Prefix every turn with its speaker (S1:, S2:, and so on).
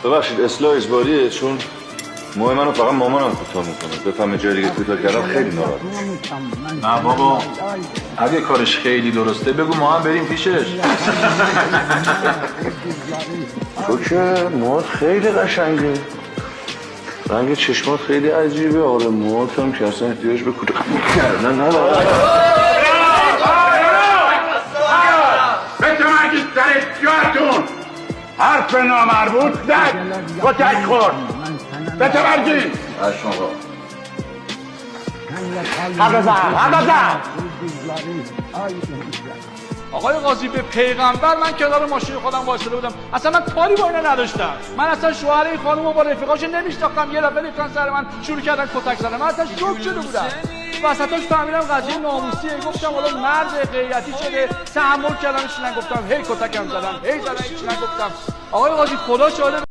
S1: ببخشید اصلاح اجباریه، چون موهای منو فقط مامانم کوتاه میکنه. بفهمه جای دیگه کوتاه کردم خیلی ناراحت میشه.
S2: نه بابا، اگه کارش خیلی درسته بگو ما هم بریم پیشش.
S1: تو که موهات خیلی قشنگه، رنگ چشمات خیلی عجیبه. آره موهات هم که اصلا احتیاج به کوتاه کردن نداره.
S3: بتمرگید سر جاتون. حرف نامربوط زد کتک خورد. بتمرگید.
S4: آقای قاضی، به پیغمبر من کنار ماشین خودم وایساده بودم، اصلا من کاری با اینا نداشتم. من اصلا شوهر این خانومو با رفیقاش نمیشناختم. یه دفعه ریختن سر من، شروع کردن کتک زدن. من اصلا شوک شده بودم. وسطاش فهمیدم قضیه ناموسیه. گفتم حالا مرد غیرتی شده، تحمل کردم. چی نگفتم، هی کتکم زدن، هی زدن، چی نگفتم. آقای قاضی خدا شاهده